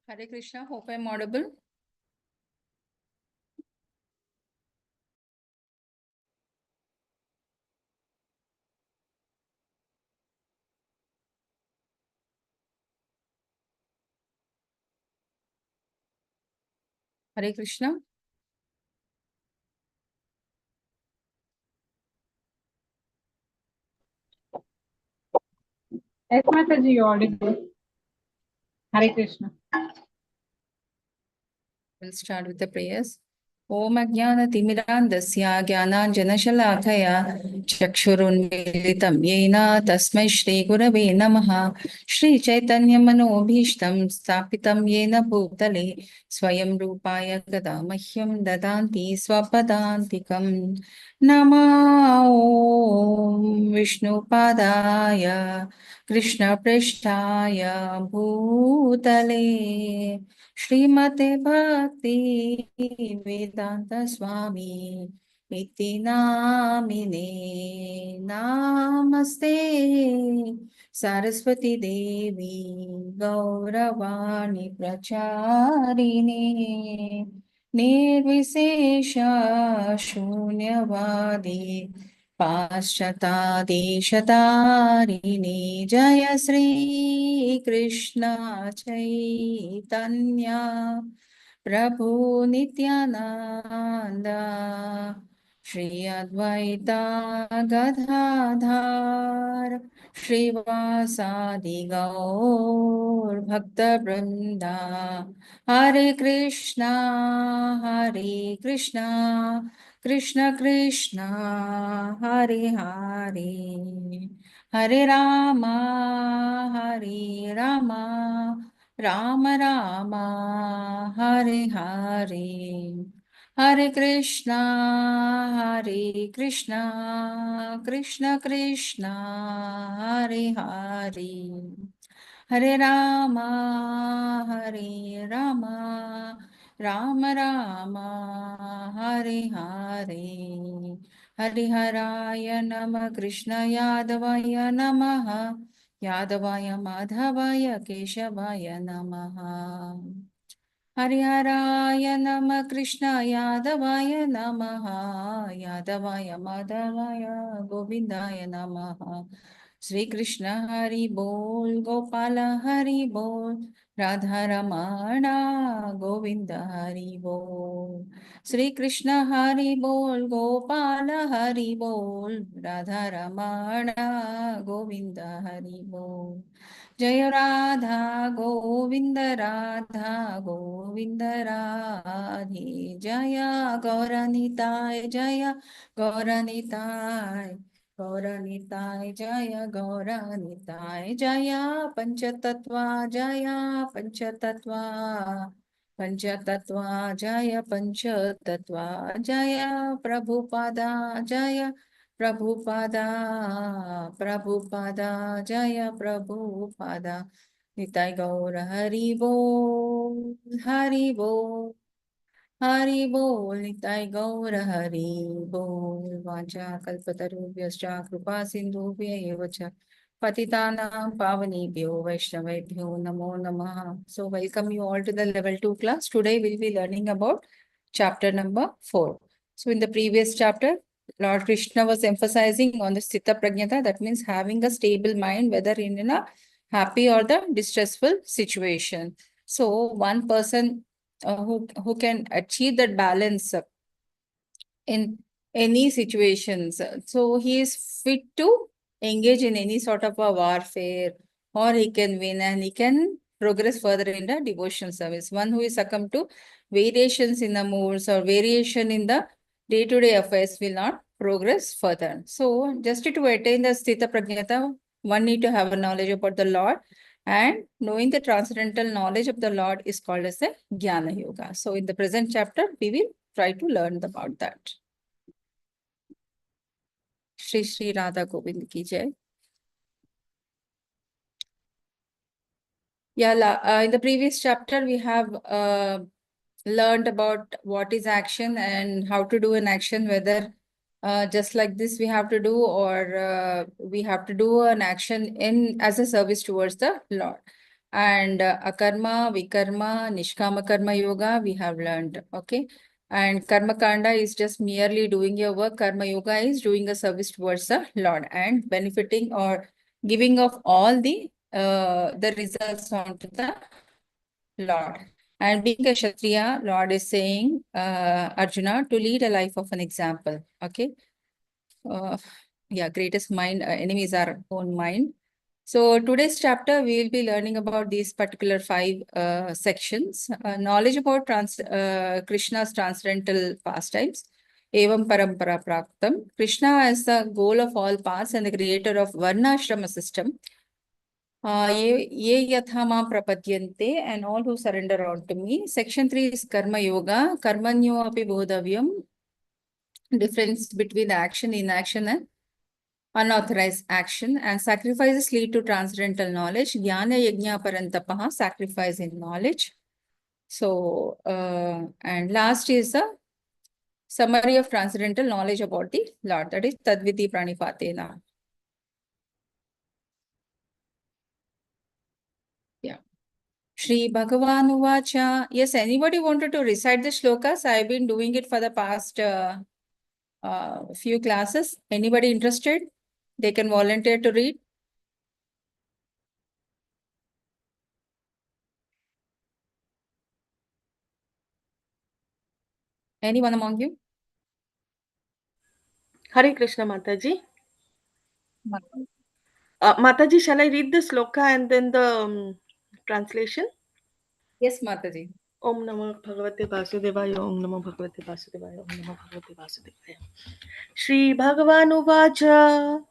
Hare Krishna, hope I'm audible. Hare Krishna. Yes, Mataji, you audible. Hare Krishna. We'll start with the prayers. Om Ajnana-timirandasya Jnananjana-shalakaya Chakshurunmilitam Yena Tasmai Shri Gurave Namaha Shri Chaitanya Manobhishtam Stapitam Yena Bhutale Swayam Rupaya Gadamahyam Dadanti Swapadantikam Nama Om Vishnu Padaya Krishna Prishtaya Bhutale Srimate Bhakti Vedanta Swami Iti Namine Namaste Saraswati Devi Gauravani Pracharini Nirvisesha Shunyavadi Paschatadeshatarini Jaya Sri Krishna Chaitanya Prabhu Nityananda Shri Advaita Gadadhar Shrivasadi Gaur Bhakta Vrinda Hare Krishna Krishna Krishna Hare Hare Hare Rama Rama Rama Hare Hare Hare Krishna Krishna Krishna Hare Hare Hare Rama Rama Rama Hare Hare Hariharaya Nama Krishna Yadavaya Namaha Yadavaya Madhavaya Keshavaya Namaha Hariharaya Nama Krishna Yadavaya Namaha Yadavaya Madhavaya Govindaya Namaha Sri Krishna Hari Bol Gopala Hari Bol Radha Ramana Govinda Hari Bol Sri Krishna Hari Bol Gopala Hari Bol Radha Ramana Govinda Hari Bol Jaya Radha Govinda Radha Govinda Radhe Jaya Gauranitai Jaya Gauranitai Gauranitai Jaya Gauranitai Jaya Panchatattva Jaya Panchatattva Panchatattva Jaya Panchatattva Jaya Prabhupada Jaya Prabhupada Jaya Prabhupada Nitai Gaura Hari Bol Hari Bol Hari Bol Nitai Gaura Hari Bol Vacha Kalpatarubhyascha Kripa Sindhubhya Evacha Patitanam Pavanebhyo Vaishnavebhyo Namo Namaha. So welcome you all to the level 2 class. Today we'll be learning about chapter number 4. So in the previous chapter, Lord Krishna was emphasizing on the Sthita Prajnata, that means having a stable mind, whether in a happy or the distressful situation. So one person who can achieve that balance in any situations. So he is fit to engage in any sort of a warfare, or he can win and he can progress further in the devotion service. One who is succumbed to variations in the moods or variation in the day-to-day affairs will not progress further. So just to attain the Sthita Prajnata, one need to have a knowledge about the Lord, and knowing the transcendental knowledge of the Lord is called as the Jnana Yoga. So in the present chapter, we will try to learn about that. Shri Shri Radha Govinda ki jai. Yeah, in the previous chapter, we have learned about what is action and how to do an action, whether just like this we have to do, or we have to do an action in as a service towards the Lord. And akarma, vikarma, nishkama karma yoga we have learned. Okay. And karma kanda is just merely doing your work. Karma yoga is doing a service towards the Lord and benefiting or giving of all the results onto the Lord. And being a Kshatriya, Lord is saying, Arjuna, to lead a life of an example. Okay. Yeah, greatest mind, enemies are own mind. So today's chapter, we will be learning about these particular five sections. Knowledge about Krishna's transcendental pastimes. Evam parampara praktam. Krishna is the goal of all paths and the creator of Varnashrama system. Ye yathama prapadyante and all who surrender unto me. Section 3 is Karma Yoga. Karmanyo api bodhavyam. Difference between action, inaction and unauthorized action. And sacrifices lead to transcendental knowledge. Jnana yajna parantapaha, sacrifice in knowledge. So, and last is the summary of transcendental knowledge about the Lord. That is Tadviti Pranipatena. Yeah. Shri Bhagavan Uvacha. Yes, anybody wanted to recite the shlokas? I've been doing it for the past few classes. Anybody interested? They can volunteer to read. Anyone among you? Hare Krishna Mataji. Mataji, shall I read the sloka and then the translation? Yes, Mataji. Om Namo Bhagavate Vasudevaya, Om Namo Bhagavate Vasudevaya, Om Namo Bhagavate Vasudevaya. Shri Bhagavan Uvacha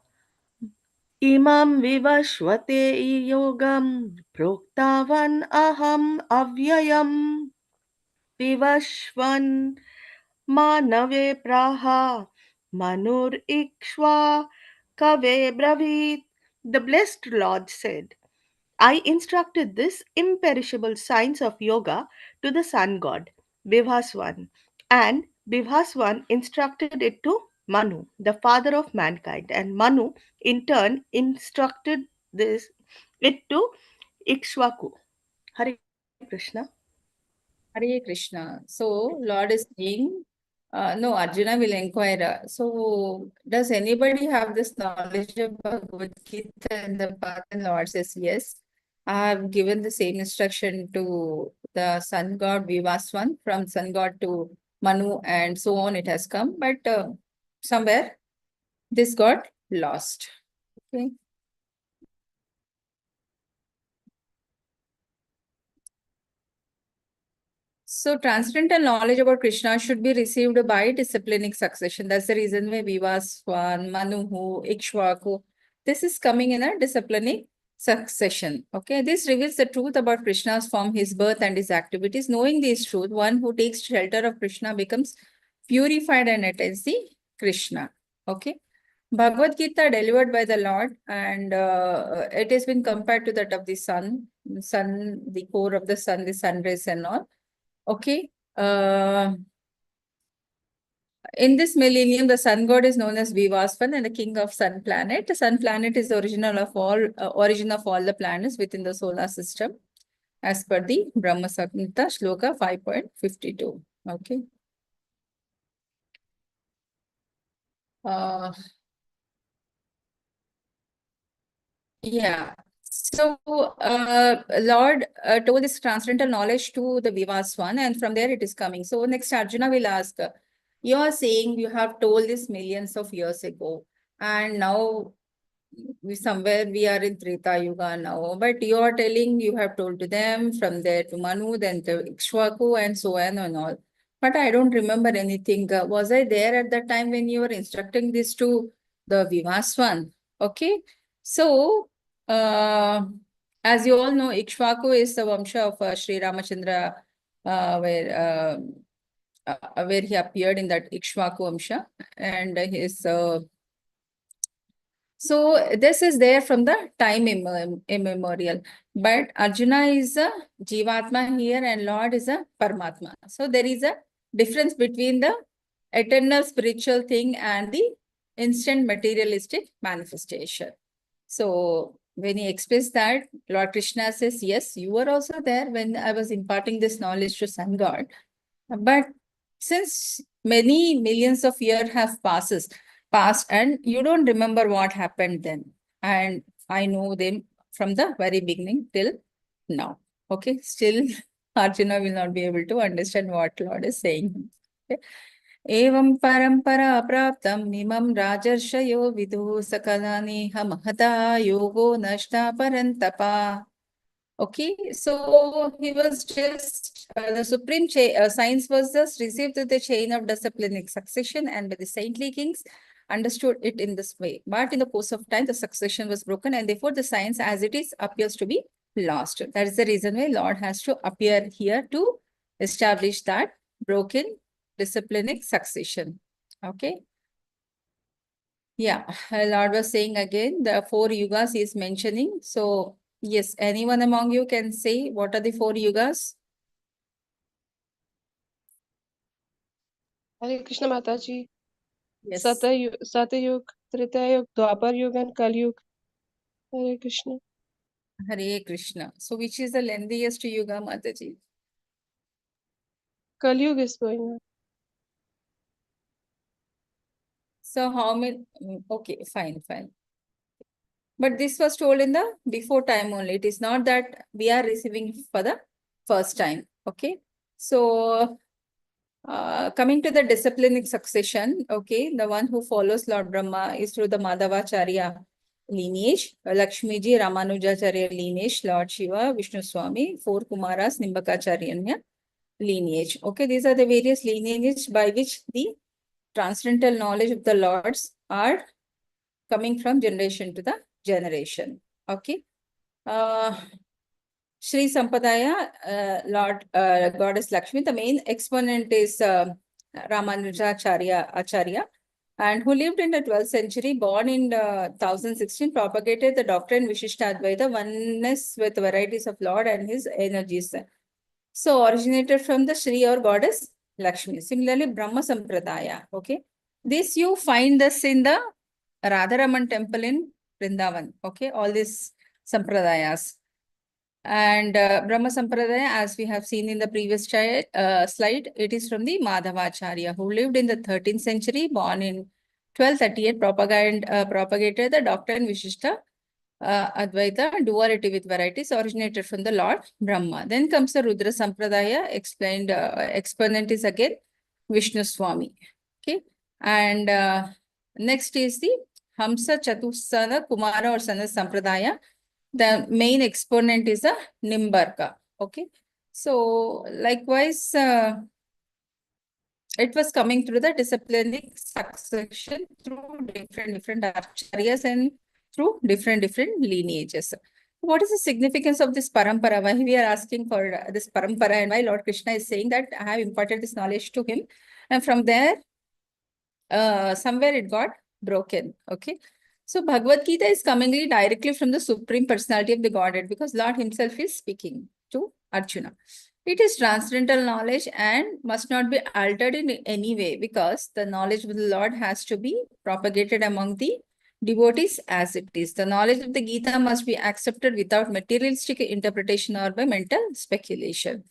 Imam Vivashvate Yogam Proktavan Aham Avyayam Vivashvan Manave Praha Manur Ikshva Kave Bravit. The blessed Lord said, I instructed this imperishable science of yoga to the sun god, Vivhaswan, and Vivhaswan instructed it to Manu, the father of mankind, and Manu in turn instructed it to Ikshvaku. Hare Krishna. Hare Krishna. So, Lord is saying, no, Arjuna will inquire. So, does anybody have this knowledge of Bhagavad Gita and the path? And Lord says, yes. I have given the same instruction to the sun god Vivaswan, from sun god to Manu, and so on. It has come, but somewhere this got lost. Okay. So transcendental knowledge about Krishna should be received by disciplinic succession. That's the reason why Vivaswan, Manuhu, Ikshvaku, this is coming in a disciplinic succession. Okay, this reveals the truth about Krishna's form, his birth and his activities. Knowing this truth, one who takes shelter of Krishna becomes purified and attains the Krishna. Okay. Bhagavad Gita delivered by the Lord, and it has been compared to that of the sun, the core of the sun, the sun rays and all. Okay. In this millennium, the sun god is known as Vivasvan and the king of sun planet. The sun planet is the original of all origin of all the planets within the solar system, as per the Brahma Samhita Shloka 5.52. Okay. Yeah. So, Lord told this transcendental knowledge to the Vivaswan, and from there it is coming. So, next Arjuna will ask, you are saying you have told this millions of years ago, and now somewhere we are in Treta Yuga now, but you are telling you have told to them, from there to Manu, then to Ikshvaku, and so on and all. But I don't remember anything. Was I there at that time when you were instructing this to the Vivaswan? Okay. So, as you all know, Ikshvaku is the Vamsha of Sri Ramachandra, where he appeared in that Ikshvaku Vamsha, and his so this is there from the time immemorial. But Arjuna is a Jivatma here and Lord is a Paramatma. So there is a difference between the eternal spiritual thing and the instant materialistic manifestation. So when he expressed that, Lord Krishna says, yes, you were also there when I was imparting this knowledge to Sun God. But since many millions of years have passed and you don't remember what happened then. And I know them from the very beginning till now. Okay, still Arjuna will not be able to understand what Lord is saying. Okay. Evam parampara praptam mimam rajarshyo vidhu sakalani mahata yogo nashta parantapa. Okay, so he was just, the supreme science was just received through the chain of disciplinic succession, and by the saintly kings understood it in this way. But in the course of time, the succession was broken, and therefore the science as it is appears to be lost. That is the reason why Lord has to appear here to establish that broken disciplinic succession. Okay. Yeah, Lord was saying again, the 4 yugas he is mentioning. So, yes, anyone among you can say what are the 4 yugas? Hare Krishna Mataji. Yes. Satyug, Tretayug, Dwapar Yug and Kali Yug. Hare Krishna. Hare Krishna. So, which is the lengthiest yuga, Mataji? Kali Yug is going on. So, how many? Okay, fine. But this was told in the before time only. It is not that we are receiving for the first time. Okay. So, coming to the disciplinic succession, okay, the one who follows Lord Brahma is through the Madhavacharya lineage, Lakshmiji, Ramanujacharya lineage, Lord Shiva, Vishnu Swami, 4 Kumaras, Nimbakacharya lineage. Okay, these are the various lineages by which the transcendental knowledge of the Lords are coming from generation to the generation. Okay. Sri Sampadaya, Goddess Lakshmi, the main exponent is Ramanujacharya Acharya, and who lived in the 12th century, born in 1016, propagated the doctrine Vishishtadvaita, oneness with varieties of Lord and his energies. So originated from the Sri or Goddess Lakshmi. Similarly, Brahma Sampradaya. Okay. This you find this in the Radharaman temple in Vrindavan. Okay. All these Sampradayas. And Brahma Sampradaya, as we have seen in the previous slide, it is from the Madhavacharya, who lived in the 13th century, born in 1238, propagated the doctrine Vishishta Advaita, duality with varieties, originated from the Lord Brahma. Then comes the Rudra Sampradaya, explained, exponent is again Vishnu Swami. Okay. And next is the Hamsa Chatusana Kumara or Sana Sampradaya. The main exponent is a Nimbarka. Okay. So likewise, it was coming through the disciplinic succession through different acharyas and through different lineages. What is the significance of this parampara? Why we are asking for this parampara, and why Lord Krishna is saying that I have imparted this knowledge to him, and from there, somewhere it got broken. Okay. So Bhagavad Gita is coming directly from the Supreme Personality of the Godhead, because Lord himself is speaking to Arjuna. It is transcendental knowledge and must not be altered in any way, because the knowledge of the Lord has to be propagated among the devotees as it is. The knowledge of the Gita must be accepted without materialistic interpretation or by mental speculation.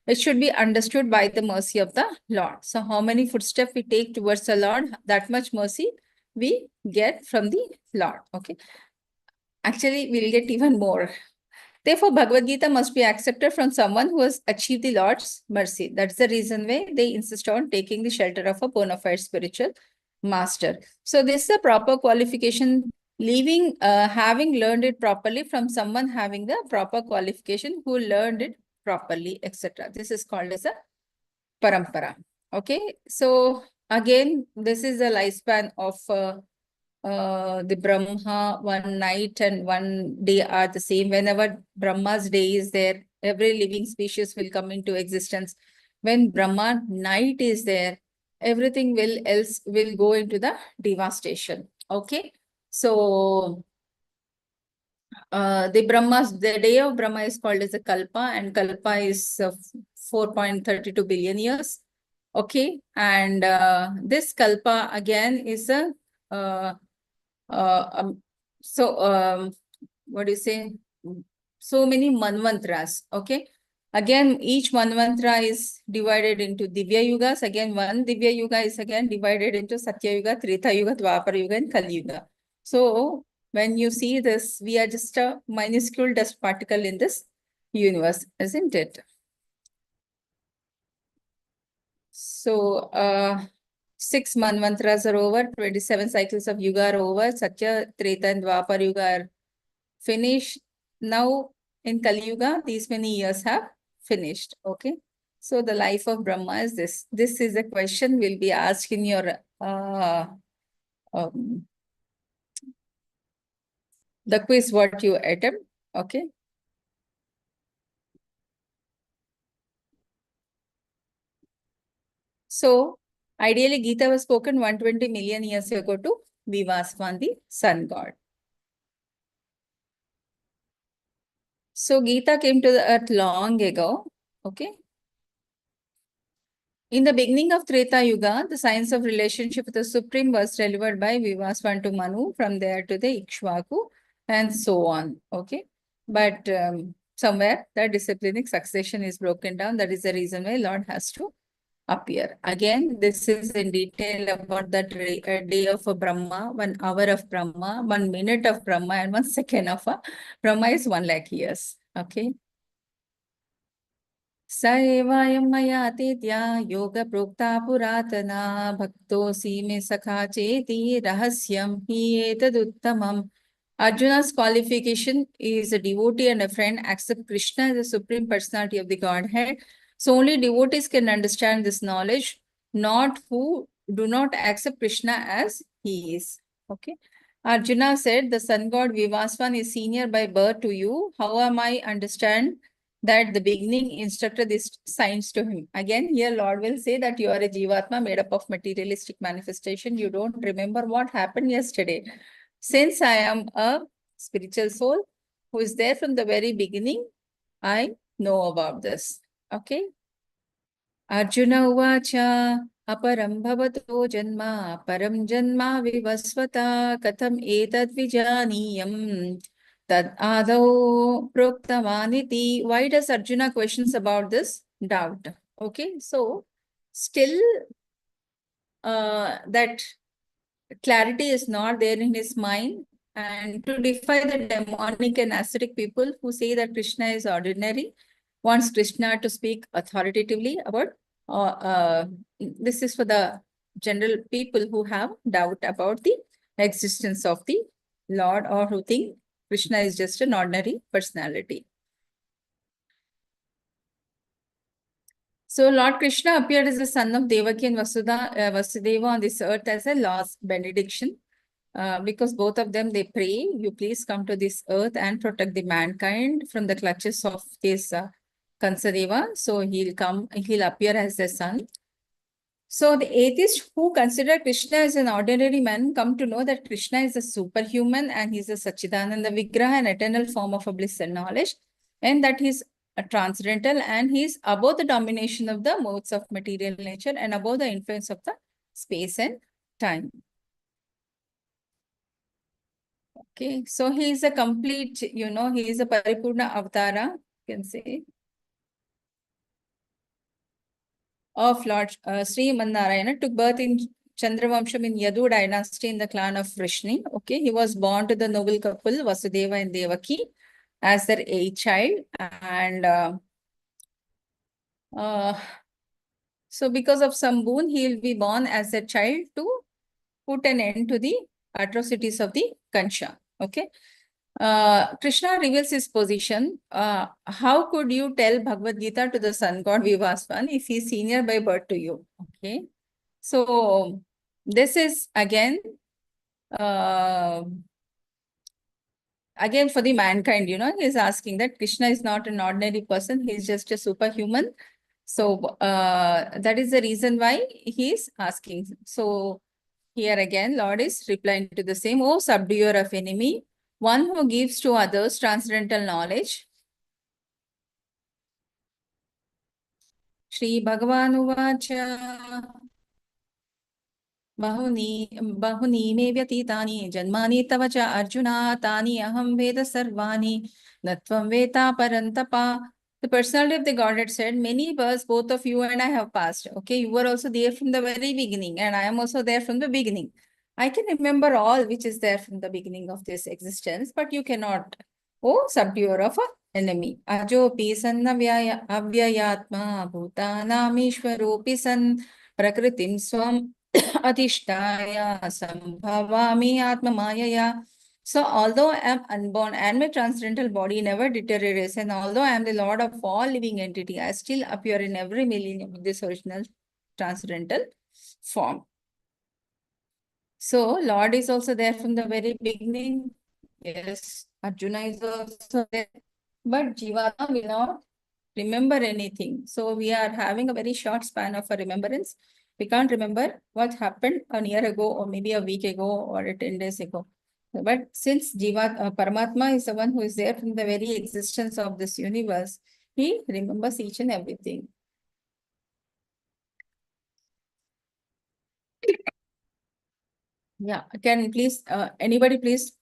It should be understood by the mercy of the Lord. So how many footsteps we take towards the Lord, that much mercy we get from the Lord. Okay. Actually, we'll get even more. Therefore, Bhagavad Gita must be accepted from someone who has achieved the Lord's mercy. That's the reason why they insist on taking the shelter of a bona fide spiritual master. So this is a proper qualification, having learned it properly from someone having the proper qualification who learned it properly, etc. This is called as a parampara. Okay. So again, this is the lifespan of the Brahma. One night and one day are the same. Whenever Brahma's day is there, every living species will come into existence. When Brahma night is there, everything else will go into the devastation. Okay. So the day of Brahma is called as a Kalpa, and Kalpa is 4.32 billion years. Okay. And this Kalpa again is a what do you say, so many manvantras, okay? Again, each manvantra is divided into Divya Yugas. Again, one Divya Yuga is again divided into Satya Yuga, Treta Yuga, Dwapara Yuga, and Kali Yuga. So when you see this, we are just a minuscule dust particle in this universe, isn't it? So 6 manvantras are over, 27 cycles of Yuga are over, Satya, Treta, and Dwapara Yuga are finished. Now in Kali Yuga, these many years have finished. Okay. So the life of Brahma is this. This is a question will be asked in your the quiz what you attempt. Okay. So ideally Gita was spoken 120 million years ago to Vivaswan, the sun god. So Gita came to the earth long ago. Okay. In the beginning of Treta Yuga, the science of relationship with the Supreme was delivered by Vivaswan to Manu, from there to the Ikshvaku, and so on. Okay. But somewhere the disciplinic succession is broken down. That is the reason why Lord has to appear. Again, this is in detail about the day of a Brahma, 1 hour of Brahma, 1 minute of Brahma, and 1 second of a Brahma is 1 lakh years. Okay. स एवायं मया तेत्या योगप्रोक्ता पुरातना भक्तोऽसि मे सखा चेति रहस्यं हि एतदुत्तमम्. Arjuna's qualification is a devotee and a friend, accept Krishna as the supreme personality of the Godhead. So only devotees can understand this knowledge, not who do not accept Krishna as he is. Okay. Arjuna said, the sun god Vivaswan is senior by birth to you. How am I understand that the beginning instructed this science to him? Again, here Lord will say that you are a Jivatma made up of materialistic manifestation. You don't remember what happened yesterday. Since I am a spiritual soul who is there from the very beginning, I know about this. Okay. Arjuna uvacha aparam bhavato janma param janma vivasvata katham etad vijaniyam tad adau proktamaniti. Why does Arjuna questions about this? Doubt. Okay. So still that clarity is not there in his mind, and to defy the demonic and ascetic people who say that Krishna is ordinary, wants Krishna to speak authoritatively about this is for the general people who have doubt about the existence of the Lord, or who think Krishna is just an ordinary personality. So Lord Krishna appeared as the son of Devaki and Vasudeva on this earth as a last benediction. Because both of them, they pray, you please come to this earth and protect the mankind from the clutches of this Kansadeva. So he'll appear as the son. So the atheists who consider Krishna as an ordinary man come to know that Krishna is a superhuman and he's a Sachidananda Vigraha, an eternal form of a bliss and knowledge, and that he's a transcendental and he's above the domination of the modes of material nature and above the influence of the space and time. Okay, so he is a complete, he is a Paripurna Avatara, you can say, of Lord Sri Manarayana. Took birth in Chandravamsham in Yadu dynasty in the clan of Vrishni. Okay, he was born to the noble couple Vasudeva and Devaki as their 8th child. And so because of some boon, he will be born as a child to put an end to the atrocities of the Kansha. Okay. Krishna reveals his position. How could you tell Bhagavad Gita to the sun god Vivaswan if he is senior by birth to you? Okay. So this is again for the mankind, he is asking that Krishna is not an ordinary person. He is just a superhuman. So that is the reason why he is asking. So here again, Lord is replying to the same. Oh, subduer of enemy, one who gives to others transcendental knowledge. Shri Bhagavan Uvacha बहुनी मे व्यतीतानि जन्मानि तव च अर्जुन तानि अहं वेद सर्वाणि न त्वं वेत्ता परन्तप. The personality of the Godhead said, many births, both of you and I have passed. Okay, you were also there from the very beginning, and I am also there from the beginning. I can remember all which is there from the beginning of this existence, but you cannot. Oh, subduer of an enemy. Ajopi sanna avyayatma bhutanamishwaropi san prakritim swam adhishtaya sambhavami atmamayaya. So, although I am unborn and my transcendental body never deteriorates, and although I am the Lord of all living entity, I still appear in every millennium of this original transcendental form. So, Lord is also there from the very beginning. Yes, Arjuna is also there. But Jivana will not remember anything. So, we are having a very short span of a remembrance. We can't remember what happened a year ago, or maybe a week ago, or 10 days ago. But since Paramatma is the one who is there from the very existence of this universe, he remembers each and everything. Yeah, can please, anybody please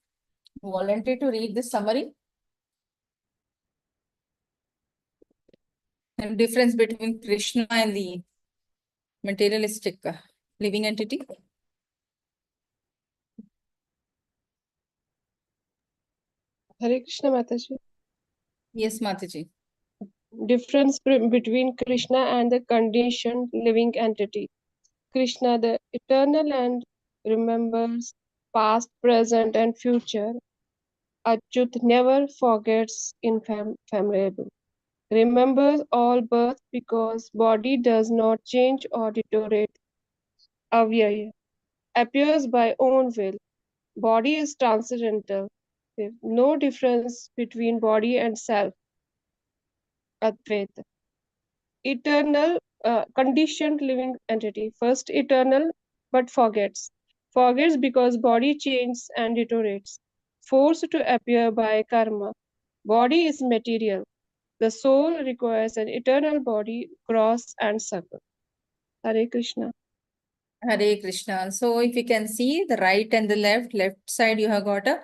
volunteer to read this summary? And difference between Krishna and the materialistic living entity? Hare Krishna Mataji. Yes, Mataji. Difference between Krishna and the conditioned living entity. Krishna, the eternal and remembers past, present, and future. Achyut never forgets infallible. Remembers all birth because body does not change or deteriorate. Avyaya appears by own will. Body is transcendental. There is no difference between body and self. Advaita. Eternal, conditioned living entity. First eternal, but forgets. Forgets because body changes and deteriorates. Forced to appear by karma. Body is material. The soul requires an eternal body, cross and circle. Hare Krishna. Hare Krishna. So if you can see the right and the left side, you have got a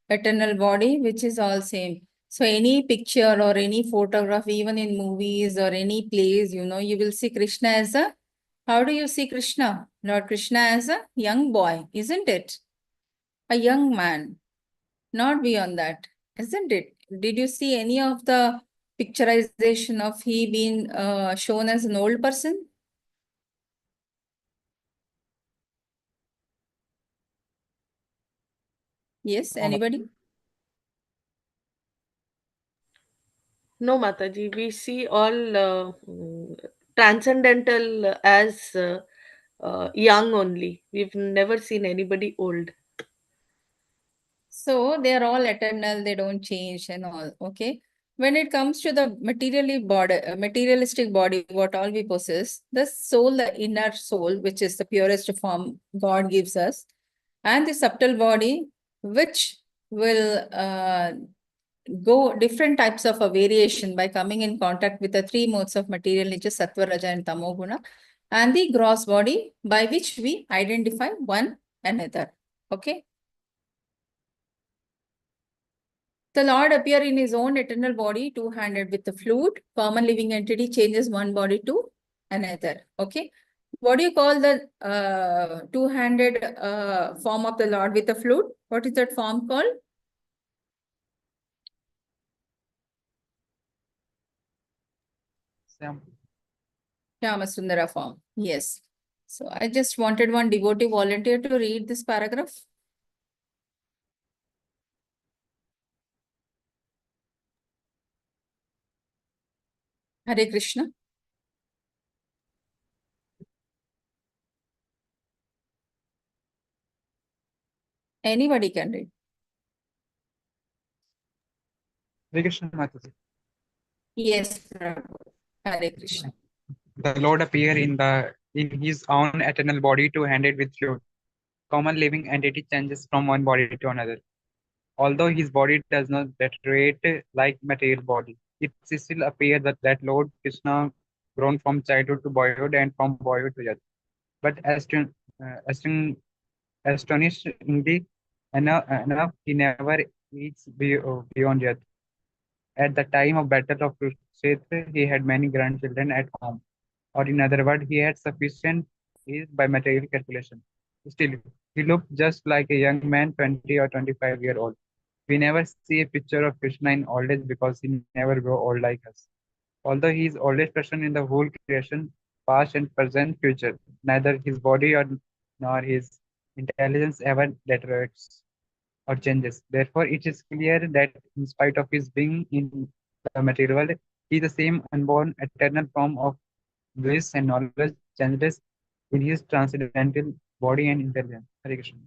eternal body, which is all same. So any picture or any photograph, even in movies or any plays, you know, you will see Krishna as a, how do you see Krishna? Lord Krishna as a young boy, isn't it? A young man, not beyond that, isn't it? Did you see any of the picturization of he being shown as an old person? Yes, anybody? No, Mataji, we see all transcendental as young only. We've never seen anybody old. So they are all eternal, they don't change and all. Okay. When it comes to the materialistic body, what all we possess, the soul, the inner soul, which is the purest form God gives us, and the subtle body, which will go different types of a variation by coming in contact with the three modes of material nature, Sattva, Raja, and Tamoguna, and the gross body by which we identify one another. Okay. The Lord appear in his own eternal body, two-handed with the flute. Common living entity changes one body to another. Okay. What do you call the two-handed form of the Lord with the flute? What is that form called? Sundara form. Yes. So I just wanted one devotee volunteer to read this paragraph. Hare Krishna. Anybody can read. Hare Krishna Mataji. Yes, Prabhu. Hare Krishna. The Lord appear in his own eternal body two-handed with flute. Common living entity changes from one body to another. Although his body does not deteriorate like material body, it still appears that Lord Krishna grown from childhood to boyhood and from boyhood to youth. But as astonishingly enough, he never reached beyond death. At the time of Battle of Kurukshetra, he had many grandchildren at home, or in other words, he had sufficient is by material calculation. Still, he looked just like a young man, 20 or 25-year old. We never see a picture of Krishna in old age because he never grow old like us. Although he is oldest person in the whole creation, past and present, future, neither his body or nor his intelligence ever deteriorates or changes. Therefore, it is clear that in spite of his being in the material world, he is the same unborn eternal form of bliss and knowledge, changeless in his transcendental body and intelligence. Hare Krishna.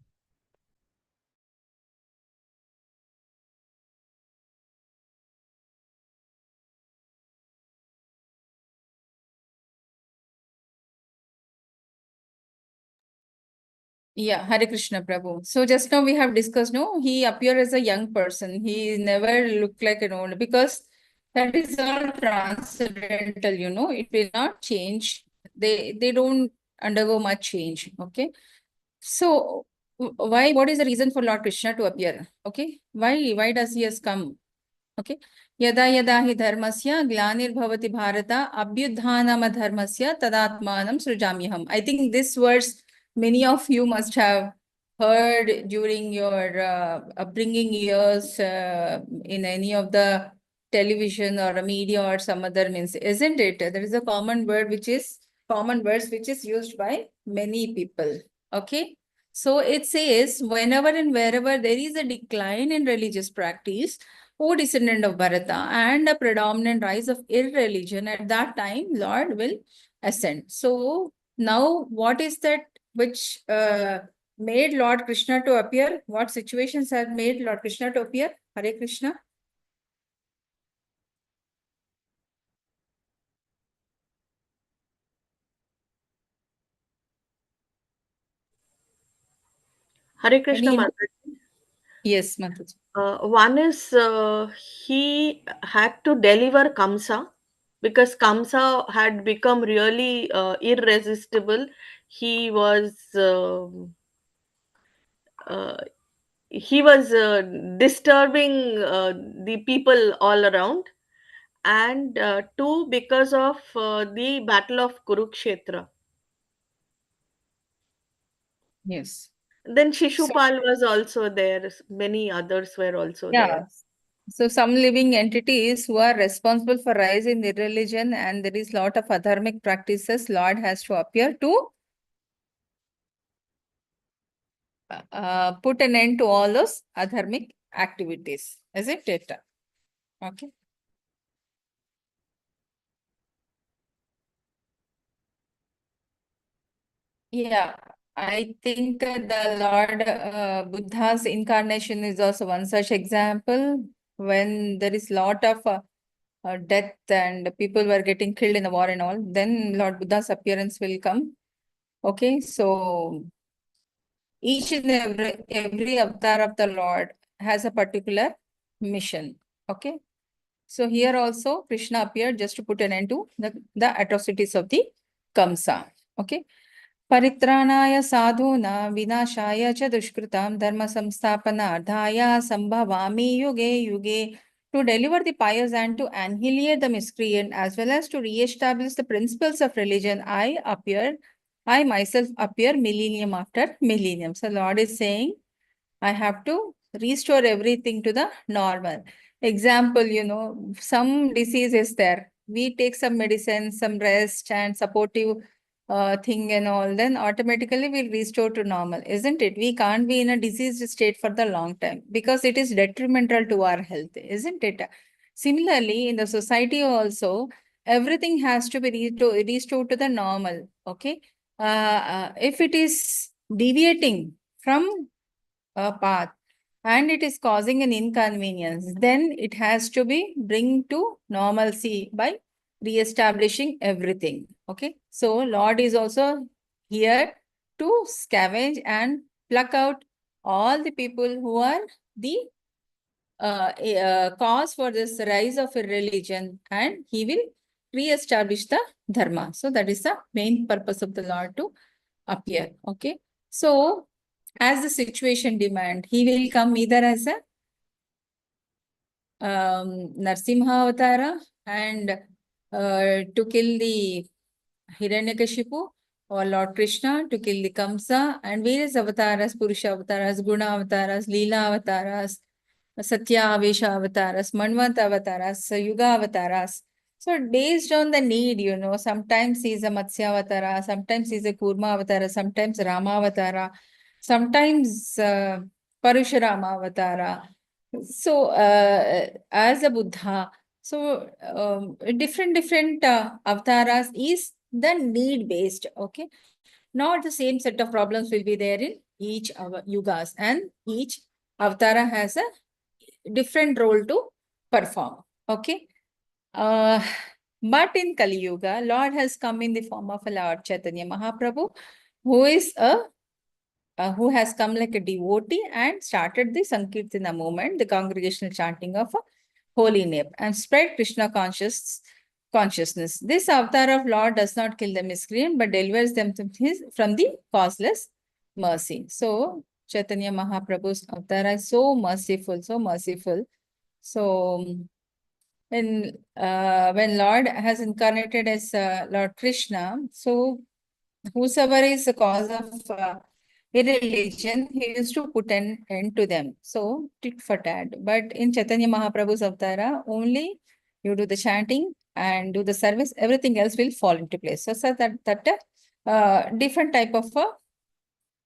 Yeah, Hare Krishna Prabhu. So just now we have discussed, no, he appeared as a young person. He never looked like an old, because that is all transcendental, it will not change. They don't undergo much change. Okay. So why, what is the reason for Lord Krishna to appear? Okay. Why does he has come? Okay. Yada yada hi dharmasya glanir bharata abhyudhanam dharmasya tadatmanam srujamyaham. I think this verse many of you must have heard during your upbringing years in any of the television or a media or some other means, isn't it? There is a common verse which is used by many people. Okay. So it says, whenever and wherever there is a decline in religious practice, O descendant of Bharata, and a predominant rise of irreligion, at that time Lord will ascend. So now what is that which made Lord Krishna to appear? What situations have made Lord Krishna to appear? Hare Krishna. Hare Krishna, Any? Mataji. Yes, Mataji. One is he had to deliver Kamsa because Kamsa had become really irresistible. He was uh, he was disturbing the people all around, and two, because of the battle of Kurukshetra. Yes. Then So Shishupal was also there. Many others were also there. yeah. So some living entities who are responsible for rise in the religion, and there is lot of adharmic practices, Lord has to appear to put an end to all those adharmic activities. Isn't it? Okay. Yeah, I think the Lord Buddha's incarnation is also one such example, when there is lot of death and people were getting killed in the war and all. Then Lord Buddha's appearance will come. Okay, so each and every avatar of the Lord has a particular mission. Okay. So here also Krishna appeared just to put an end to the atrocities of the Kamsa. Okay. Paritranaya sadhuna vinashaya cha dushkritam dharma samsthapanardhaya sambhavami yuge yuge. To deliver the pious and to annihilate the miscreant, as well as to re-establish the principles of religion, I myself appear millennium after millennium. So Lord is saying, I have to restore everything to the normal. Example, some disease is there. We take some medicine, some rest and supportive thing and all, then automatically we'll restore to normal, isn't it? We can't be in a diseased state for the long time because it is detrimental to our health, isn't it? Similarly, in the society also, everything has to be restored to the normal, okay? If it is deviating from a path and it is causing an inconvenience, then it has to be bring to normalcy by re-establishing everything. Okay. So Lord is also here to scavenge and pluck out all the people who are the cause for this rise of a religion, and he will re-establish the dharma. So that is the main purpose of the Lord, to appear. Okay. So as the situation demand, he will come either as a Narsimha Avatara and to kill the Hiranyakashipu, or Lord Krishna to kill the Kamsa, and various avatars, Purusha avatars, Guna avatars, Leela avatars, Satya Avesha avatars, Manvanta avatars, Yuga avatars. So based on the need, you know, sometimes he's a Matsya avatara, sometimes he's a Kurma avatara, sometimes Rama avatara, sometimes Parashurama avatara. So as a Buddha, so different avatars is the need based. Okay, not the same set of problems will be there in each yugas, and each avatara has a different role to perform. Okay, but in Kali Yuga, Lord has come in the form of a Lord Chaitanya Mahaprabhu, who is a who has come like a devotee and started the Sankirtana movement, the congregational chanting of a holy name, and spread Krishna consciousness. This avatar of Lord does not kill the miscreant, but delivers them from the causeless mercy. So Chaitanya Mahaprabhu's avatar is so merciful, so merciful. So when Lord has incarnated as Lord Krishna, so whosoever is the cause of irreligion, he used to put an end to them. So tit for tat. But in Chaitanya Mahaprabhu's avatara, only you do the chanting and do the service, everything else will fall into place. So that different type of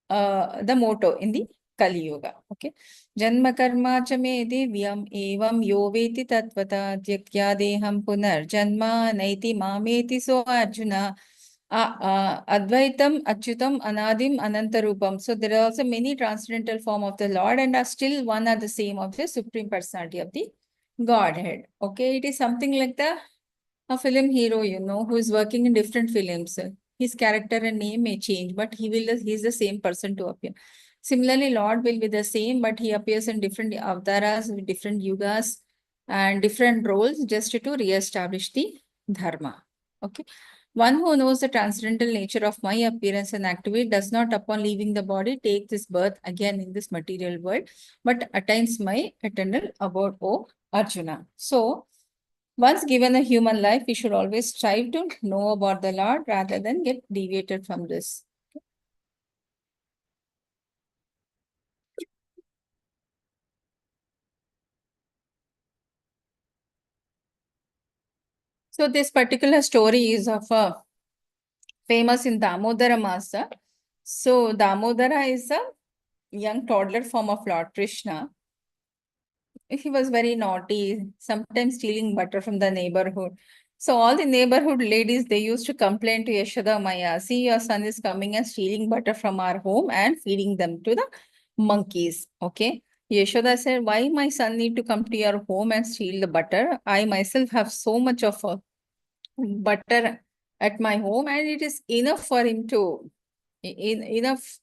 the motto in the Kali Yuga. Okay. Janma karma cha me divyam evam yo veti tatvata tyaktya deham punar janma naiti mameti so Arjuna. Advaitam, Achyutam, Anadim, Anantarupam. So there are also many transcendental form of the Lord and are still one are the same of the Supreme Personality of the Godhead. Okay, it is something like a film hero, you know, who is working in different films. His character and name may change, but he is the same person to appear. Similarly, Lord will be the same, but he appears in different avatars, with different yugas and different roles just to re-establish the dharma. Okay. One who knows the transcendental nature of my appearance and activity does not, upon leaving the body, take this birth again in this material world, but attains my eternal abode, O Arjuna. So, once given a human life, we should always strive to know about the Lord rather than get deviated from this. So this particular story is of famous in Damodara Masa. So Damodara is a young toddler form of Lord Krishna. He was very naughty, sometimes stealing butter from the neighborhood. So all the neighborhood ladies, they used to complain to Yashoda Maya, see your son is coming and stealing butter from our home and feeding them to the monkeys. Okay. Yashoda said, why my son need to come to your home and steal the butter? I myself have so much of butter at my home and it is enough for him to, enough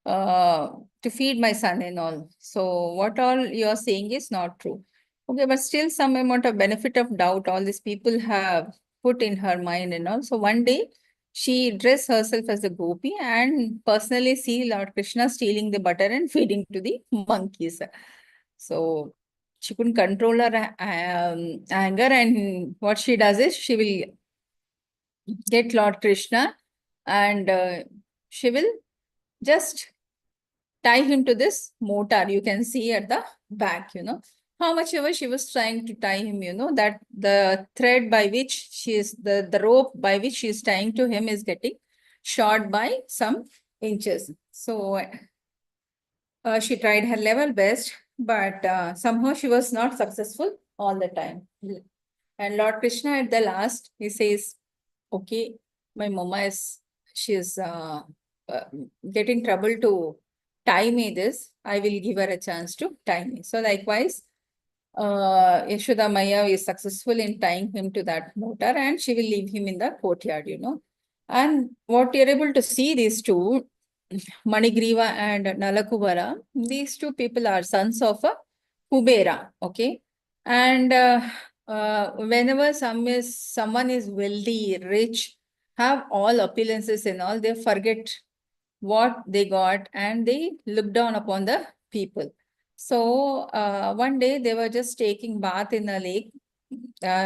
to feed my son and all. So what all you're saying is not true. Okay, but still some amount of benefit of doubt all these people have put in her mind and all. So one day she dressed herself as a gopi and personally see Lord Krishna stealing the butter and feeding to the monkeys. So she couldn't control her anger, and what she does is she will get Lord Krishna and she will just tie him to this motor. You can see at the back, you know, how much ever she was trying to tie him, you know, that the thread by which she is, the rope by which she is tying to him is getting short by some inches. So she tried her level best, but somehow she was not successful all the time. And Lord Krishna at the last, he says, okay, my mama is, she is uh, getting trouble to tie me this. I will give her a chance to tie me. So likewise, Yashoda Maya is successful in tying him to that motor and she will leave him in the courtyard, you know. And what you're able to see these two, Manigriva and Nalakuvara, these two people are sons of a Kubera, okay? And whenever someone is wealthy, rich, have all opulences and all, they forget what they got, and they looked down upon the people. So one day they were just taking bath in a lake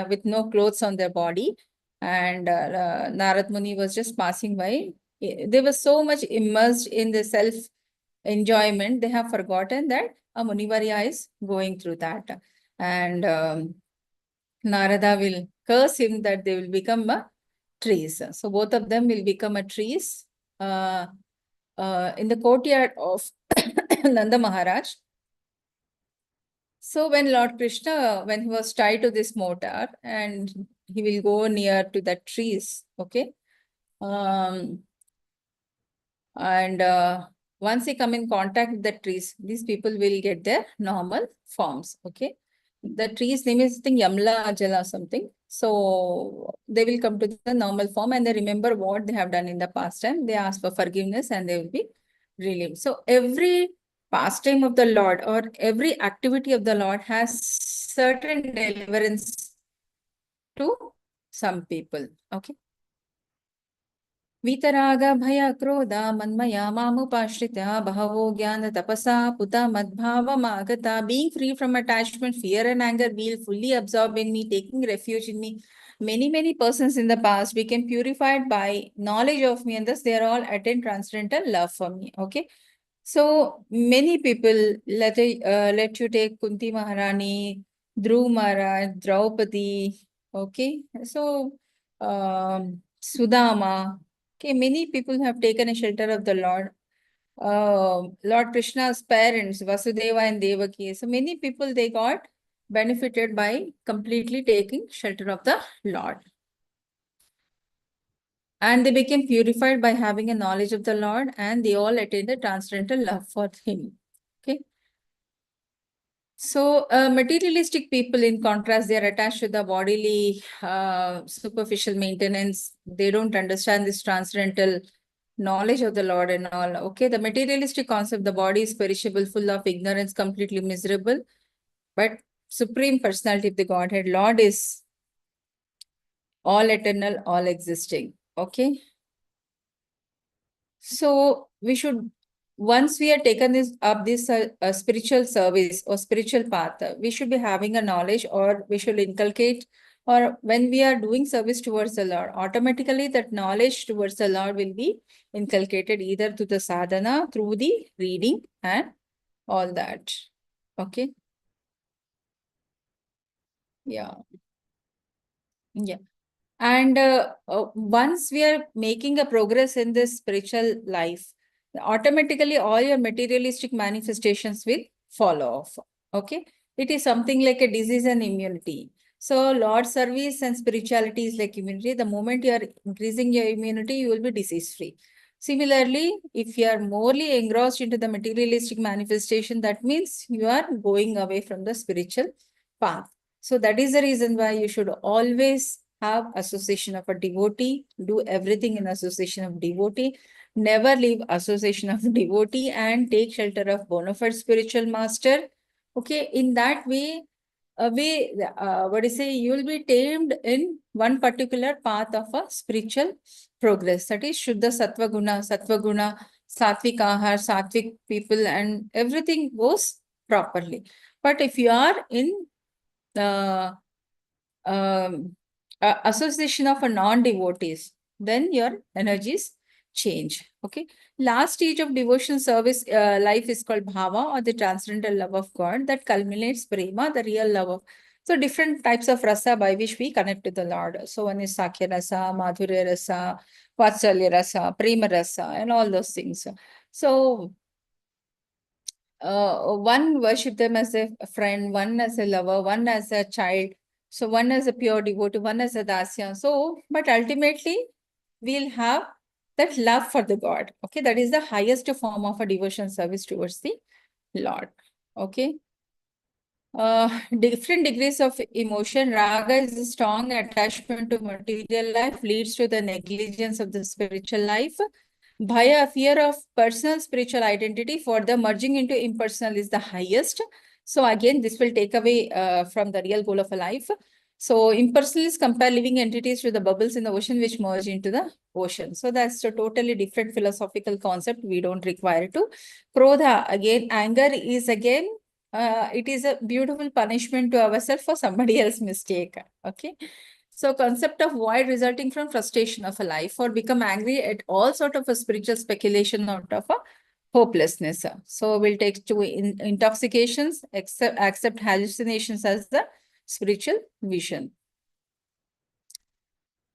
with no clothes on their body, and Narad Muni was just passing by. They were so much immersed in the self enjoyment, they have forgotten that a Munivarya is going through that. And Narada will curse him that they will become trees. So both of them will become a trees in the courtyard of Nanda Maharaj. So when Lord Krishna, when he was tied to this mortar and he will go near to the trees, okay? And once he come in contact with the trees, these people will get their normal forms, okay? The tree's name is, I think, Yamla Ajala something. So they will come to the normal form and they remember what they have done in the past time. They ask for forgiveness and they will be relieved. So every pastime of the Lord or every activity of the Lord has certain deliverance to some people, okay? Vitaraga bhaya krodha manmaya mamupashrita bhavo jnana tapasa puta madbhava magata. Being free from attachment, fear and anger will fully absorb in me, taking refuge in me. Many persons in the past became purified by knowledge of me, and thus they are all attained transcendental love for me. Okay. So many people, let you take Kunti Maharani, Dhruv Maharaj, Draupadi. Okay. So Sudama. Okay, many people have taken a shelter of the Lord. Lord Krishna's parents, Vasudeva and Devaki. So many people, they got benefited by completely taking shelter of the Lord. And they became purified by having a knowledge of the Lord, and they all attained the transcendental love for him. Okay. So materialistic people, in contrast, they are attached to the bodily superficial maintenance. They don't understand this transcendental knowledge of the Lord and all. Okay, the materialistic concept, the body is perishable, full of ignorance, completely miserable. But Supreme Personality of the Godhead, Lord, is all eternal, all existing. Okay. So we should, once we are taken this spiritual service or spiritual path, we should be having a knowledge, or we should inculcate, or when we are doing service towards the Lord, automatically that knowledge towards the Lord will be inculcated either through the sadhana, through the reading and all that. Okay. Yeah. Yeah. And once we are making a progress in this spiritual life, automatically all your materialistic manifestations will fall off. Okay. It is something like a disease and immunity. So Lord service and spirituality is like immunity. The moment you are increasing your immunity, you will be disease free. Similarly, if you are morely engrossed into the materialistic manifestation, that means you are going away from the spiritual path. So that is the reason why you should always have association of a devotee, do everything in association of devotee, never leave association of devotee, and take shelter of bona fide spiritual master. Okay, in that way, you will be tamed in one particular path of a spiritual progress. That is Shuddha Sattva Guna, Sattvic Ahar, Sattvic people, and everything goes properly. But if you are in the association of a non-devotees, then your energies change. Okay. Last stage of devotion service life is called bhava, or the transcendental love of God, that culminates prema, the real love of. So different types of rasa by which we connect to the Lord. So one is Sakhya rasa, Madhurya rasa, Vatsalya rasa, Prema rasa, and all those things. So one worship them as a friend, one as a lover, one as a child. So one as a pure devotee, one as a dasya. So, but ultimately we'll have that love for the God. Okay, that is the highest form of a devotion service towards the Lord. Okay. Different degrees of emotion. Raga is a strong attachment to material life, leads to the negligence of the spiritual life. Bhaya, fear of personal spiritual identity, for the merging into impersonal is the highest. So again, this will take away from the real goal of a life. So impersonalists compare living entities to the bubbles in the ocean which merge into the ocean. So that's a totally different philosophical concept. We don't require to. Krodha, again, anger is again, it is a beautiful punishment to ourselves for somebody else's mistake. Okay. So concept of void resulting from frustration of a life or become angry at all sort of a spiritual speculation out of a hopelessness. So we'll take to intoxications, accept hallucinations as the spiritual vision.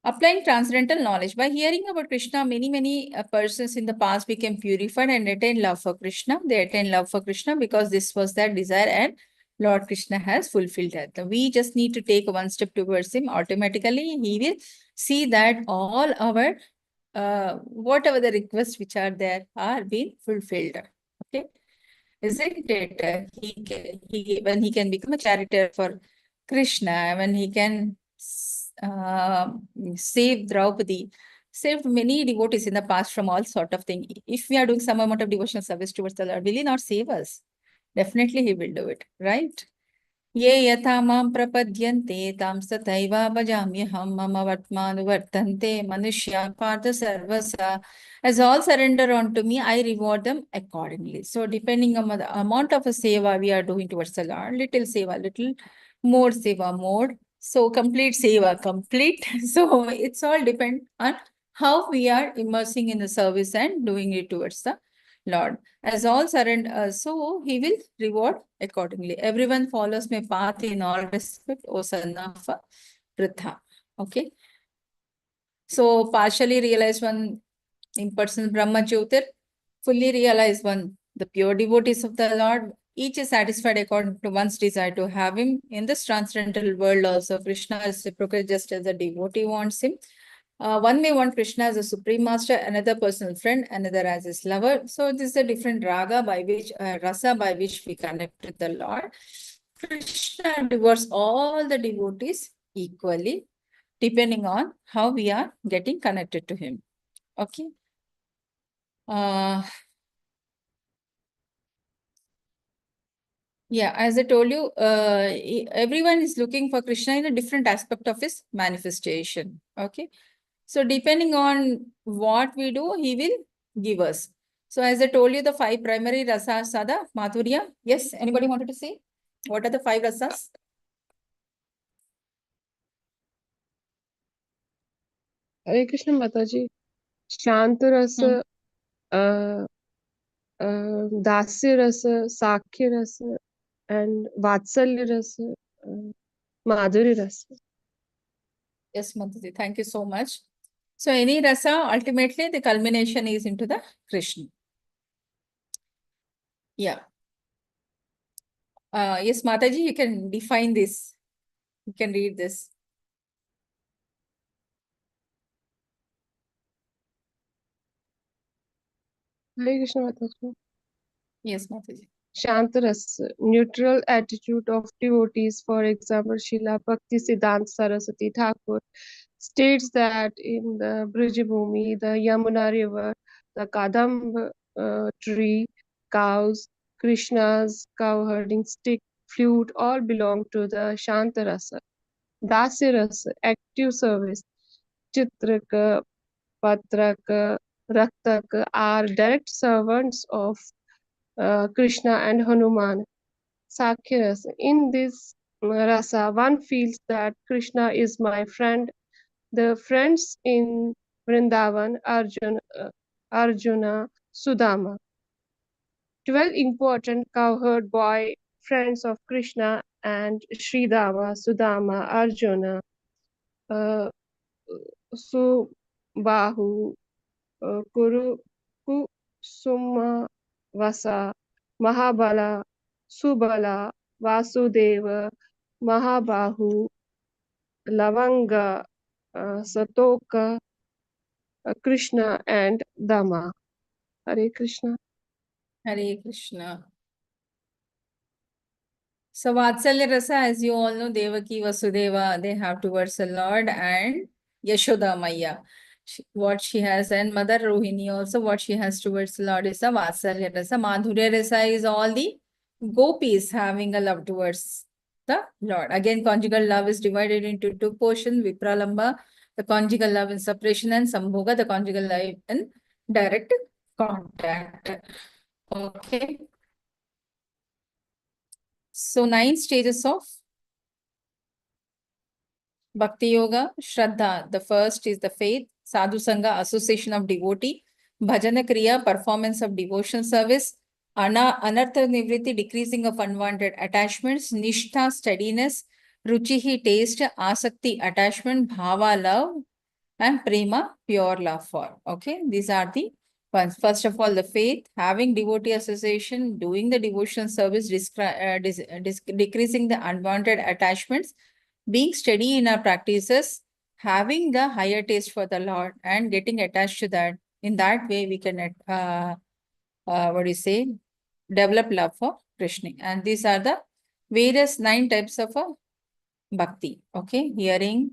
Applying transcendental knowledge. By hearing about Krishna, many persons in the past became purified and attained love for Krishna. They attained love for Krishna because this was their desire and Lord Krishna has fulfilled that. We just need to take one step towards him. Automatically, he will see that all our, whatever the requests which are there are being fulfilled. Okay. Isn't it? When he can become a charioteer for Krishna, when he can save Draupadi, saved many devotees in the past from all sort of thing. If we are doing some amount of devotional service towards the Lord, will he not save us? Definitely he will do it, right? ये यथा मां प्रपद्यन्ते तां तथैव भजाम्यहं मम वर्त्मानुवर्तन्ते मनुष्या Partha सर्वसा. As all surrender unto me, I reward them accordingly. So depending on the amount of a seva we are doing towards the Lord, little seva, little more seva, more. So complete seva, complete. So it's all depend on how we are immersing in the service and doing it towards the Lord. As all surrender, so he will reward accordingly. Everyone follows my path in all respect, O son of Pritha. Okay. So partially realized one impersonal Brahma Jyotir, fully realized one, the pure devotees of the Lord. Each is satisfied according to one's desire to have him in this transcendental world also. Krishna is reciprocal just as the devotee wants him. One may want Krishna as a supreme master, another personal friend, another as his lover. So this is a different raga by which, rasa by which we connect with the Lord. Krishna devours all the devotees equally, depending on how we are getting connected to him. Okay. Yeah, as I told you, everyone is looking for Krishna in a different aspect of his manifestation. Okay. So depending on what we do, he will give us. So as I told you, the 5 primary rasas, Sada, Madhurya. Yes, anybody wanted to say? What are the 5 rasas? Hare Krishna Mataji. Shanta rasa, dasya rasa, sakya rasa, and vatsalya rasa, madhuri rasa. Yes, Madhuri, thank you so much. So any rasa, ultimately the culmination is into the Krishna. Yeah. Yes, Mataji, you can define this. You can read this. Hare Krishna Mataji. Yes, Mataji. Shantarasa, neutral attitude of devotees. For example, Srila Bhakti Siddhanta Saraswati Thakur states that in the Brijabhumi, the Yamuna river, the Kadamba tree, cows, Krishna's cow herding stick, flute, all belong to the Shantarasa. Dasirasa, active service. Chitraka, Patraka, Raktaka are direct servants of Krishna and Hanuman. Sakya rasa. In this rasa, one feels that Krishna is my friend. The friends in Vrindavan, Arjuna, Sudama. 12 important cowherd boy friends of Krishna and Sridama, Sudama, Arjuna, Subahu, Kuru, Kusuma, Vasa, Mahabala, Subala, Vasudeva, Mahabahu, Lavanga, Satoka, Krishna, and Dama. Hare Krishna. Hare Krishna. So Vatsalya Rasa, as you all know, Devaki, Vasudeva, they have towards the Lord, and Yashoda Maya. What she has, and Mother Rohini also, what she has towards the Lord is the Vatsalya Rasa. Madhurya Rasa is all the gopis having a love towards the the Lord. Again, conjugal love is divided into two portions: Vipralamba, the conjugal love in separation, and Sambhoga, the conjugal love in direct contact. Okay. So 9 stages of Bhakti Yoga, Shraddha. The first is the faith, Sadhu Sangha, association of devotee, Bhajana Kriya, performance of devotion service, Anartha Nivritti, decreasing of unwanted attachments, Nishtha, steadiness, Ruchihi, taste, Asakti, attachment, Bhava, love, and Prema, pure love for. Okay, these are the ones. First of all, the faith, having devotee association, doing the devotion service, decreasing the unwanted attachments, being steady in our practices, having the higher taste for the Lord, and getting attached to that. In that way, we can, develop love for Krishna. And these are the various 9 types of bhakti. Okay, hearing.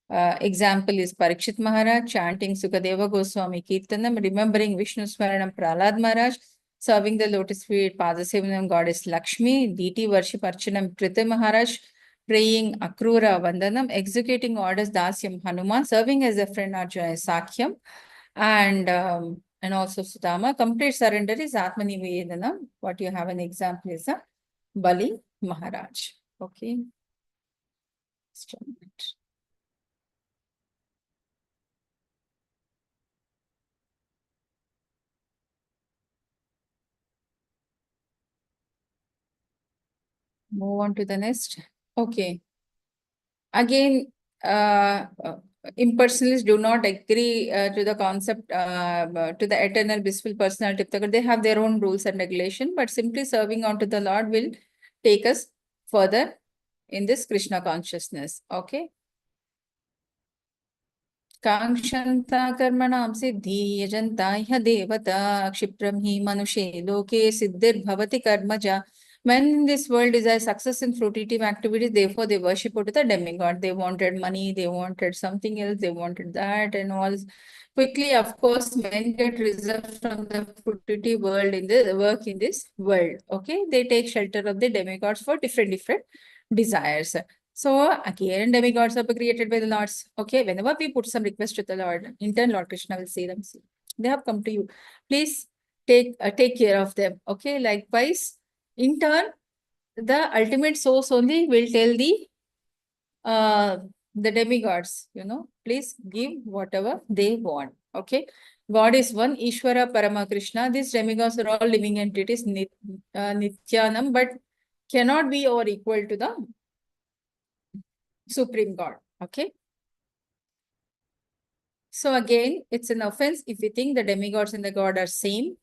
Example is Parikshit Maharaj chanting Sukadeva Goswami Kirtanam, remembering Vishnu Smaranam Prahlad Maharaj, serving the lotus feet Padasevanam goddess Lakshmi, deity worship Archanam Krita Maharaj, praying Akrura Vandanam, executing orders Dasyam Hanuman, serving as a friend Arjuna Sakyam, and also Sudama. Complete surrender is Atmani Vedanam. What you have an example is Bali Maharaj. Okay. Just a minute. Move on to the next. Okay. Again, impersonalists do not agree to the concept, to the eternal blissful personality of the God. They have their own rules and regulation, but simply serving unto the Lord will take us further in this Krishna consciousness. Okay. Kankshanta karmanam siddhi yajanta iha devata kshipram hi manushe loke siddhir bhavati karmaja. When in this world desire success in fruitive activities, therefore they worship to the demigod. They wanted money, they wanted something else, they wanted that and all. Quickly, of course, men get results from the fruitive world in the work in this world. Okay, they take shelter of the demigods for different desires. So again, demigods are created by the lords. Okay, whenever we put some request to the Lord, in turn Lord Krishna will say them, they have come to you. Please take care of them. Okay, likewise, in turn, the ultimate source only will tell the demigods, please give whatever they want. Okay, God is one, Ishvara Parama Krishna. These demigods are all living entities, Nityanam, but cannot be or equal to the Supreme God. Okay. So again, it's an offense if we think the demigods and the God are same.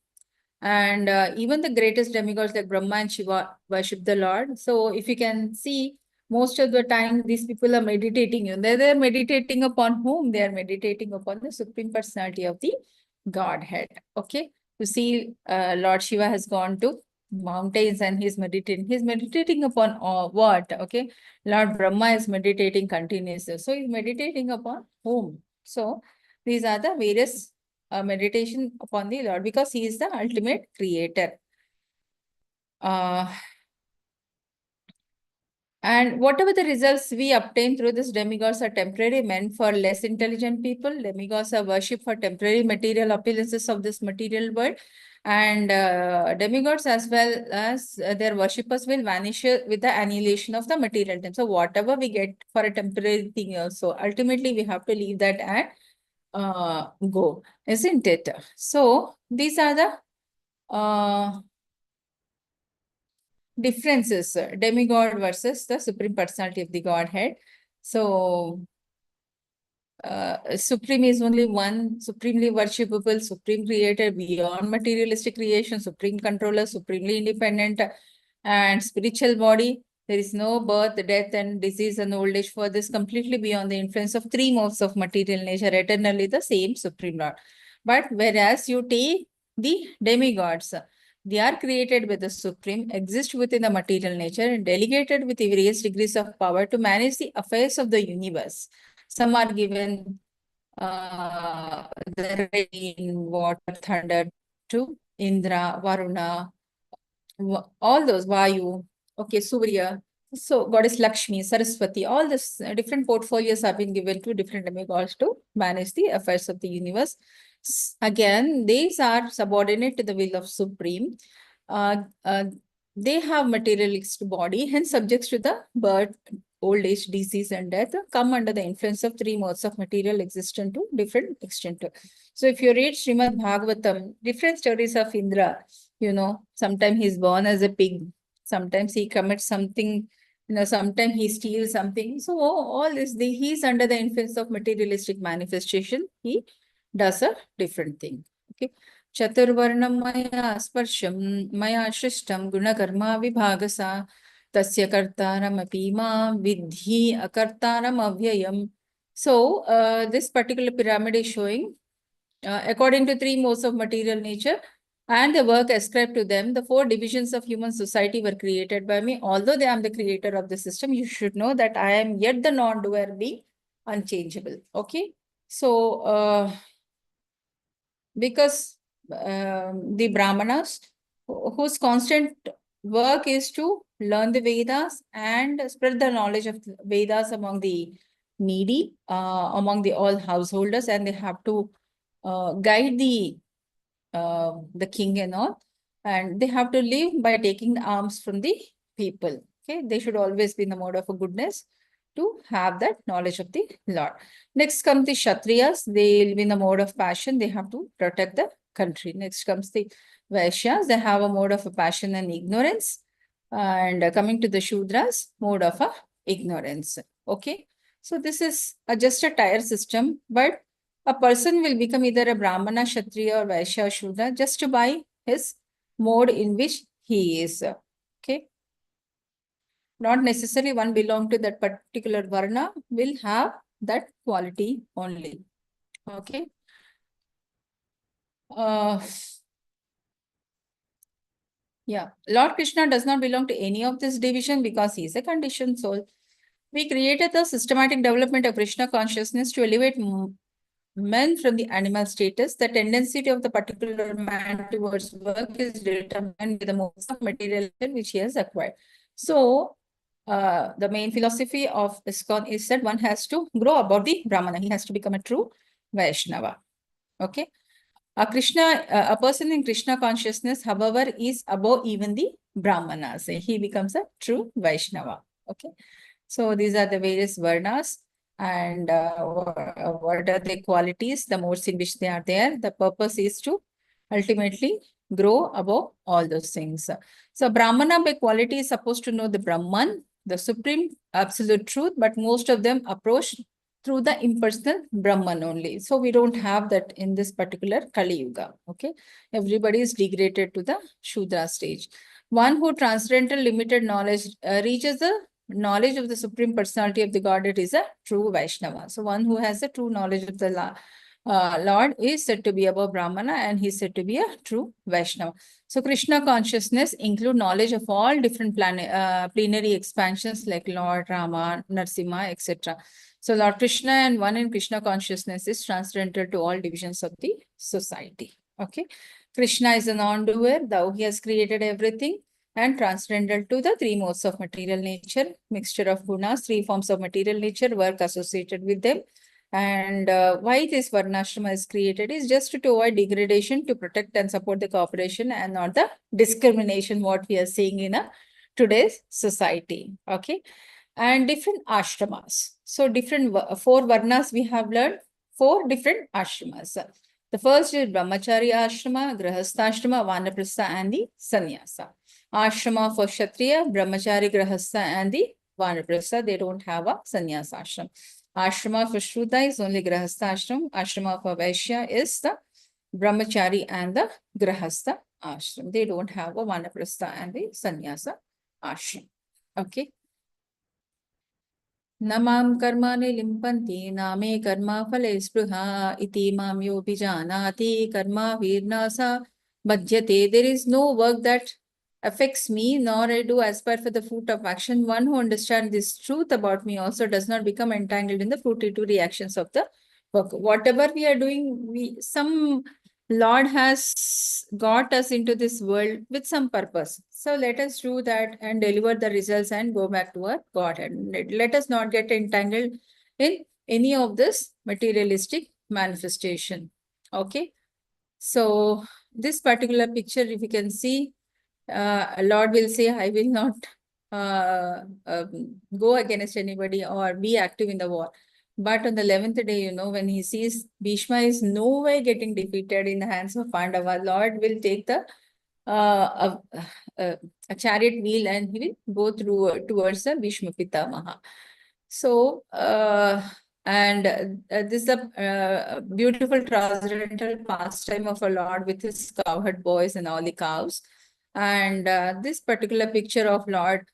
And even the greatest demigods like Brahma and Shiva worship the Lord. So if you can see, most of the time these people are meditating. They're meditating upon whom? They are meditating upon the Supreme Personality of the Godhead. Okay. You see, Lord Shiva has gone to mountains and he's meditating. He's meditating upon what? Okay. Lord Brahma is meditating continuously. So he's meditating upon whom? So these are the various meditation upon the Lord, because he is the ultimate creator. And whatever the results we obtain through this demigods are temporary, meant for less intelligent people. Demigods are worshipped for temporary material appearances of this material world. And demigods as well as their worshippers will vanish with the annihilation of the material time. So whatever we get for a temporary thing also, ultimately we have to leave that and go, isn't it? So these are the differences, demigod versus the Supreme Personality of the Godhead. So Supreme is only one, supremely worshipable, supreme creator beyond materialistic creation, supreme controller, supremely independent, and spiritual body. There is no birth, death, and disease and old age for this, completely beyond the influence of 3 modes of material nature, eternally the same Supreme Lord. But whereas you take the demigods, they are created with the Supreme, exist within the material nature, and delegated with various degrees of power to manage the affairs of the universe. Some are given the rain, water, thunder to Indra, Varuna, all those, Vayu, okay, Surya. So goddess Lakshmi, Saraswati, all this different portfolios have been given to different demigods to manage the affairs of the universe. Again, these are subordinate to the will of Supreme. Uh, uh, they have materialistic body, hence subjects to the birth, old age, disease, and death, come under the influence of three modes of material existence to different extent. So if you read Srimad Bhagavatam, different stories of Indra, sometimes he's born as a pig, sometimes he commits something, sometimes he steals something. So all this, he's under the influence of materialistic manifestation. He does a different thing. Okay. Chaturvarnam maya sparsham maya shrishtam gunakarma vibhagasa tasya kartaram apima vidhi akartaram avyayam. So this particular pyramid is showing according to three modes of material nature and the work ascribed to them, the four divisions of human society were created by me. Although I am the creator of the system, you should know that I am yet the non-doer being unchangeable. Okay. So because the Brahmanas, whose constant work is to learn the Vedas and spread the knowledge of the Vedas among the needy, among the all householders, and they have to guide the king and all, and they have to live by taking the alms from the people. Okay, they should always be in the mode of a goodness to have that knowledge of the Lord. Next comes the Kshatriyas. They live in the mode of passion. They have to protect the country. Next comes the Vaishyas. They have a mode of a passion and ignorance. And coming to the Shudras, mode of a ignorance. Okay. So this is just a tier system, but a person will become either a Brahmana, Kshatriya, or Vaishya, or Shudra just by his mode in which he is. Okay. Not necessarily one belong to that particular Varna will have that quality only. Okay. Yeah. Lord Krishna does not belong to any of this division because he is a conditioned soul. We created the systematic development of Krishna consciousness to elevate men from the animal status. The tendency of the particular man towards work is determined by the modes of material which he has acquired. So, the main philosophy of ISKCON is that one has to grow above the Brahmana. He has to become a true Vaishnava. Okay. A person in Krishna consciousness, however, is above even the Brahmanas. He becomes a true Vaishnava. Okay. So these are the various Varnas. And what are the qualities, the modes in which they are there. The purpose is to ultimately grow above all those things. So Brahmana by quality is supposed to know the Brahman, the supreme absolute truth, but most of them approach through the impersonal Brahman only. So we don't have that in this particular Kali Yuga. Okay. Everybody is degraded to the Shudra stage. One who transcendental limited knowledge reaches the knowledge of the Supreme Personality of the Godhead is a true Vaishnava. So one who has a true knowledge of the Lord is said to be above Brahmana and he is said to be a true Vaishnava. So Krishna consciousness include knowledge of all different plenary expansions like Lord, Rama, Narsimha, etc. So Lord Krishna and one in Krishna consciousness is transcendental to all divisions of the society. Okay. Krishna is a non-doer, thou he has created everything, and transcendental to the three modes of material nature, mixture of gunas, three forms of material nature, work associated with them. And why this Varnashrama is created is just to avoid degradation, to protect and support the cooperation and not the discrimination, what we are seeing in today's society. Okay. And different ashramas. So different four Varnas we have learned, four different ashramas. The first is Brahmachari ashrama, Grahastha ashrama, Vanaprastha and the Sannyasa. Ashrama for Kshatriya, Brahmachari, Grahastha and the Vanaprastha, they don't have a Sannyasa ashram. Ashrama for Shudra is only Grahastha ashram. Ashrama for Vaishya is the Brahmachari and the Grahastha ashram. They don't have a Vanaprastha and the Sannyasa ashram. Okay. Namam karmani limpanti name karma phale spruha iti mam yobijanati karma virnasa bhajyate. There is no work that affects me, nor I do aspire for the fruit of action. One who understands this truth about me also does not become entangled in the fruitive reactions of the work. Whatever we are doing, some Lord has got us into this world with some purpose. So let us do that and deliver the results and go back to our Godhead. Let us not get entangled in any of this materialistic manifestation. Okay. So this particular picture, if you can see, Lord will say, I will not go against anybody or be active in the war. But on the 11th day, you know, when he sees Bhishma is no way getting defeated in the hands of Pandava, Lord will take the a chariot wheel and he will go through towards the Bhishma Pitamaha. So, this is a beautiful transcendental pastime of a Lord with his cowherd boys and all the cows. And this particular picture of Lord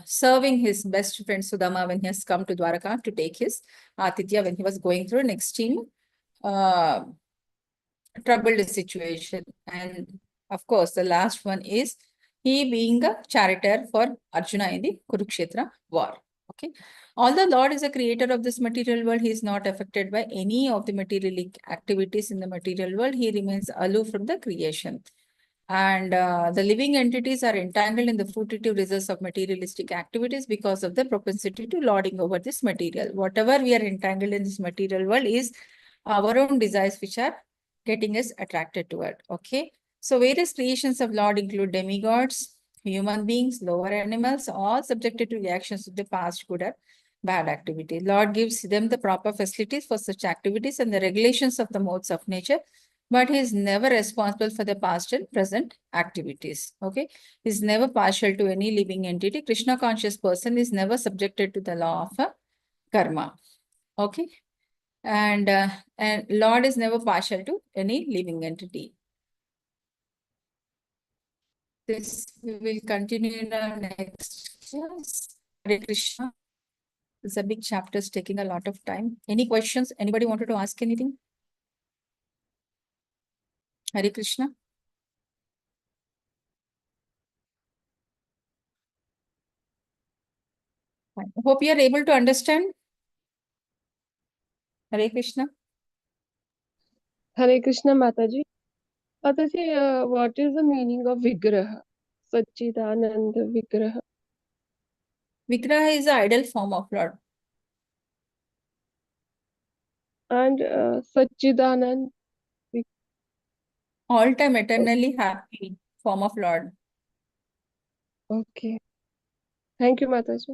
serving his best friend Sudama when he has come to Dwaraka to take his Atitya when he was going through an extreme troubled situation. And of course, the last one is he being a charioteer for Arjuna in the Kurukshetra war. Okay. Although Lord is a creator of this material world, he is not affected by any of the material activities in the material world. He remains aloof from the creation. And the living entities are entangled in the fruitive results of materialistic activities because of the propensity to lording over this material. Whatever we are entangled in this material world is our own desires which are getting us attracted to it. Okay. So various creations of Lord include demigods, human beings, lower animals, all subjected to reactions of the past good or bad activity. Lord gives them the proper facilities for such activities and the regulations of the modes of nature, but he is never responsible for the past and present activities. Okay. He is never partial to any living entity. Krishna conscious person is never subjected to the law of karma. Okay. And Lord is never partial to any living entity. This we will continue in our next class. Hare Krishna. It's a big chapter, it's taking a lot of time. Any questions? Anybody wanted to ask anything? Hare Krishna. Fine. Hope you are able to understand. Hare Krishna. Hare Krishna Mataji. Mataji, what is the meaning of Vigraha? Satchidananda Vigraha. Vigraha is the ideal form of Lord. And Satchidanand. All time eternally happy form of Lord. Okay. Thank you, Mataji.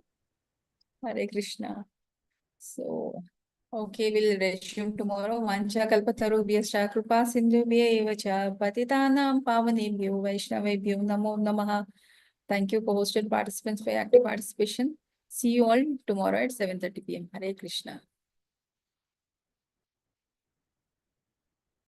Hare Krishna. So, okay, we'll resume tomorrow. Vancha kalpatarubhyascha kripa sindhubhya eva cha patitanam pavanebhyo vaishnavebhyo namo namaha. Thank you, co-hosted participants, for your active participation. See you all tomorrow at 7:30 p.m. Hare Krishna.